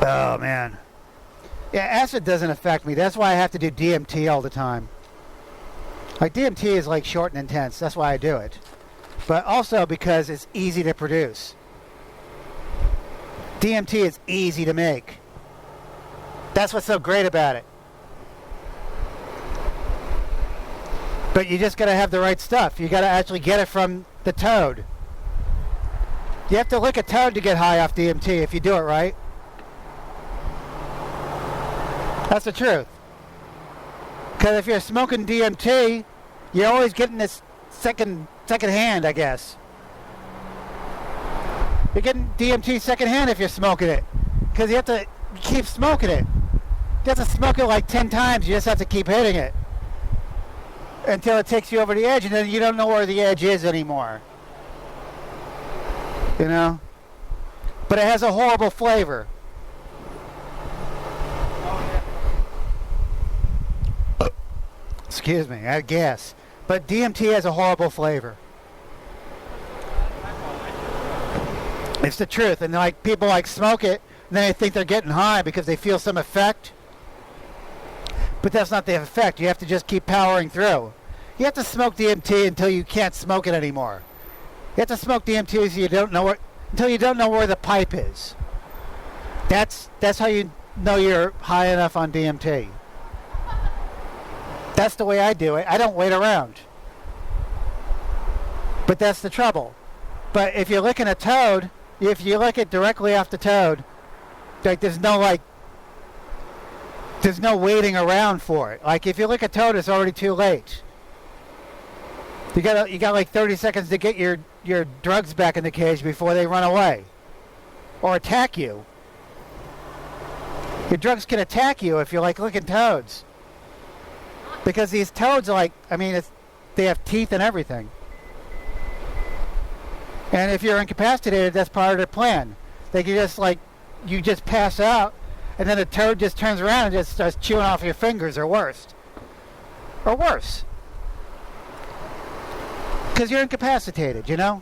Oh, man. Yeah, acid doesn't affect me. That's why I have to do DMT all the time. Like, DMT is like short and intense. That's why I do it. But also because it's easy to produce. DMT is easy to make. That's what's so great about it. But you just gotta have the right stuff. You gotta actually get it from the toad. You have to lick a toad to get high off DMT if you do it right. That's the truth. Because if you're smoking DMT, you're always getting this second hand, I guess. You're getting DMT second hand if you're smoking it. Because you have to keep smoking it. You have to smoke it like 10 times. You just have to keep hitting it. Until it takes you over the edge, and then you don't know where the edge is anymore. You know? But it has a horrible flavor. Excuse me, I had gas. But DMT has a horrible flavor. It's the truth. And like people like smoke it, and then they think they're getting high because they feel some effect. But that's not the effect. You have to just keep powering through. You have to smoke DMT until you can't smoke it anymore. You have to smoke DMT so you don't know until you don't know where the pipe is. That's how you know you're high enough on DMT. That's the way I do it. I don't wait around. But that's the trouble. But if you're licking a toad, if you lick it directly off the toad, like there's no waiting around for it. Like if you lick a toad, it's already too late. You got like 30 seconds to get your drugs back in the cage before they run away or attack you. Your drugs can attack you if you're like licking toads. Because these toads are like, I mean, they have teeth and everything. And if you're incapacitated, that's part of their plan. They can just like, you just pass out, and then the toad just turns around and just starts chewing off your fingers, or worse. Or worse. Because you're incapacitated, you know?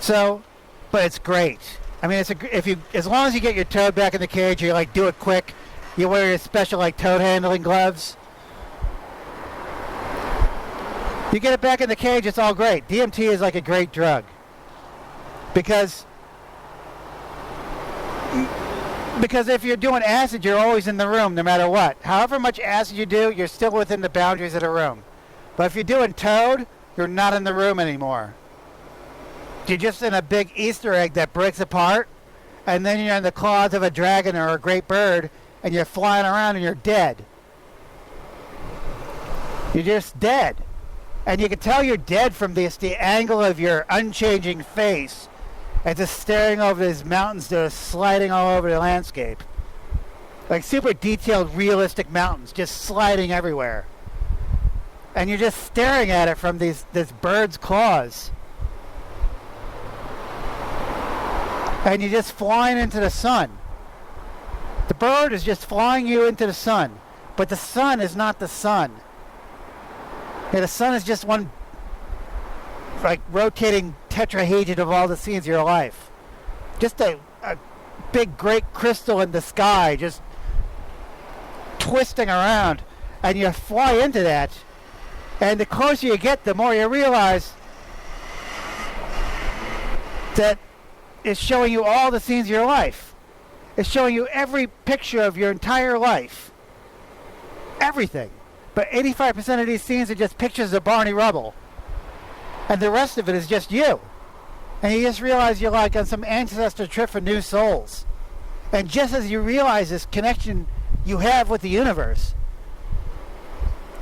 So, but it's great. I mean, as long as you get your toad back in the cage, you like do it quick. You wear your special like toad handling gloves. You get it back in the cage, it's all great. DMT is like a great drug. Because if you're doing acid, you're always in the room no matter what. However much acid you do, you're still within the boundaries of the room. But if you're doing toad, you're not in the room anymore. You're just in a big Easter egg that breaks apart, and then you're in the claws of a dragon or a great bird, and you're flying around and you're dead. You're just dead. And you can tell you're dead from the angle of your unchanging face and just staring over these mountains that are sliding all over the landscape. Like super detailed, realistic mountains just sliding everywhere. And you're just staring at it from this bird's claws. And you're just flying into the sun. The bird is just flying you into the sun. But the sun is not the sun. Yeah, the sun is just one like rotating tetrahedron of all the scenes of your life. Just a big great crystal in the sky just twisting around, and you fly into that, and the closer you get, the more you realize that it's showing you all the scenes of your life. It's showing you every picture of your entire life. Everything. But 85% of these scenes are just pictures of Barney Rubble. And the rest of it is just you. And you just realize you're like on some ancestor trip for new souls. And just as you realize this connection you have with the universe,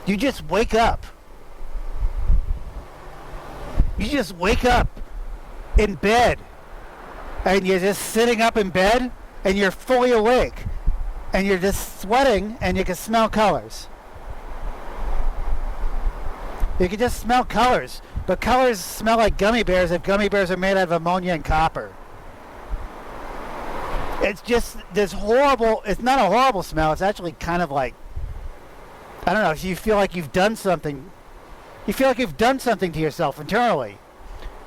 you just wake up. You just wake up in bed. And you're just sitting up in bed, and you're fully awake. And you're just sweating, and you can smell colors. You can just smell colors, but colors smell like gummy bears if gummy bears are made out of ammonia and copper. It's just this horrible, it's not a horrible smell, it's actually kind of like, I don't know, you feel like you've done something. You feel like you've done something to yourself internally.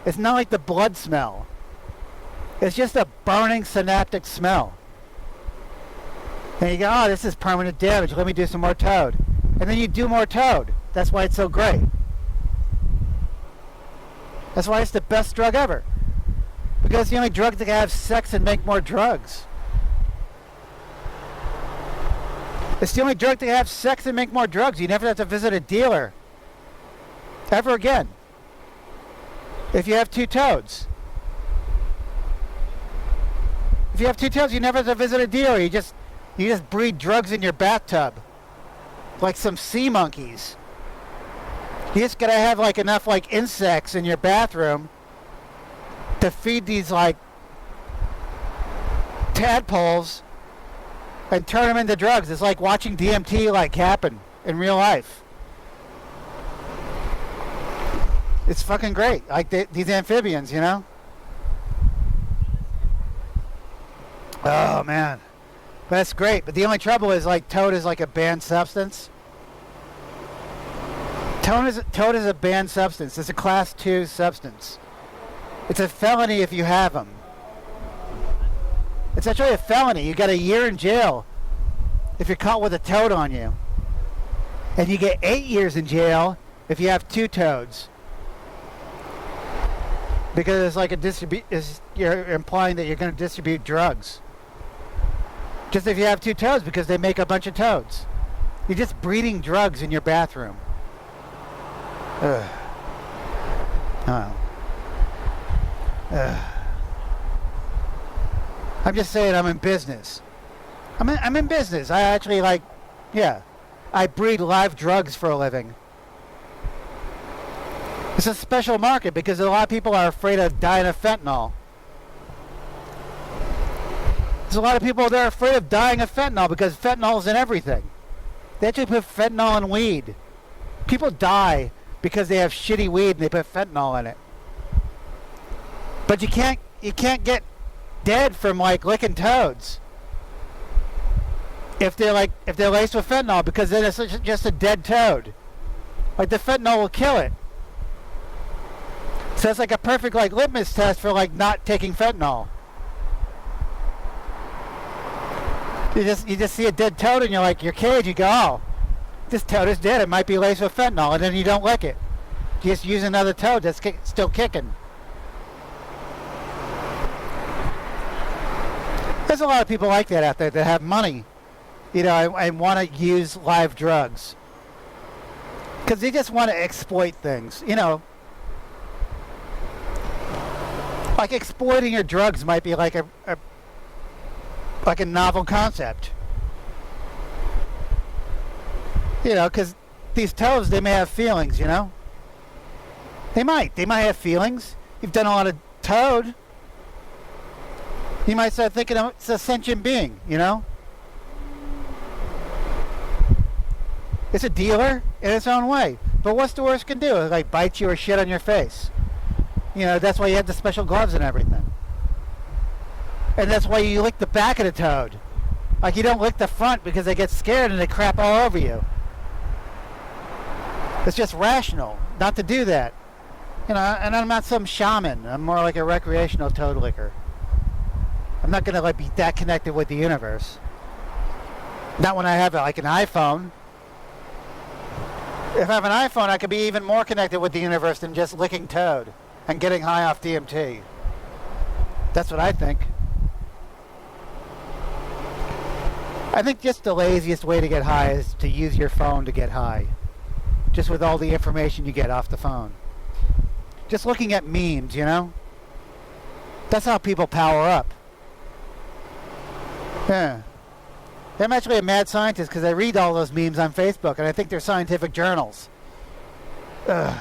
It's not like the blood smell. It's just a burning synaptic smell. And you go, oh, this is permanent damage. Let me do some more toad. And then you do more toad. That's why it's so great. That's why it's the best drug ever. Because it's the only drug that can have sex and make more drugs. It's the only drug that can have sex and make more drugs. You never have to visit a dealer. Ever again. If you have two toads. If you have two toads, you never have to visit a dealer. You just breed drugs in your bathtub. Like some sea monkeys. You just gotta have like enough like insects in your bathroom to feed these like tadpoles and turn them into drugs. It's like watching DMT like happen in real life. It's fucking great. Like these amphibians, you know? Oh man. But that's great. But the only trouble is like toad is like a banned substance. Toad is a banned substance. It's a class 2 substance. It's a felony if you have them. It's actually a felony. You got a year in jail if you're caught with a toad on you. And you get 8 years in jail if you have 2 toads. Because it's like you're implying that you're going to distribute drugs. Just if you have 2 toads, because they make a bunch of toads. You're just breeding drugs in your bathroom. Ugh. Oh. Ugh. I'm just saying I'm in business. I'm in business. I actually I breed live drugs for a living. It's a special market because a lot of people are afraid of dying of fentanyl. There's a lot of people that are afraid of dying of fentanyl because fentanyl is in everything. They actually put fentanyl in weed. People die because they have shitty weed and they put fentanyl in it. But you can't get dead from like licking toads if they're laced with fentanyl, because then it's just a dead toad. Like the fentanyl will kill it. So it's like a perfect like litmus test for like not taking fentanyl. You just see a dead toad in your cage. You go, oh, this toad is dead. It might be laced with fentanyl, and then you don't lick it. You just use another toad that's still kicking. There's a lot of people like that out there that have money, and want to use live drugs because they just want to exploit things, Like exploiting your drugs might be like a novel concept. Because these toads, they may have feelings, They might have feelings. You've done a lot of toad. You might start thinking it's a sentient being, It's a dealer in its own way. But what's the worst it can do? Like bite you or shit on your face. That's why you have the special gloves and everything. And that's why you lick the back of the toad. Like you don't lick the front because they get scared and they crap all over you. It's just rational not to do that. And I'm not some shaman. I'm more like a recreational toad licker. I'm not going to be that connected with the universe. Not when I have an iPhone. If I have an iPhone, I could be even more connected with the universe than just licking toad and getting high off DMT. That's what I think. I think just the laziest way to get high is to use your phone to get high. Just with all the information you get off the phone. Just looking at memes, That's how people power up. Yeah. I'm actually a mad scientist because I read all those memes on Facebook and I think they're scientific journals. Ugh.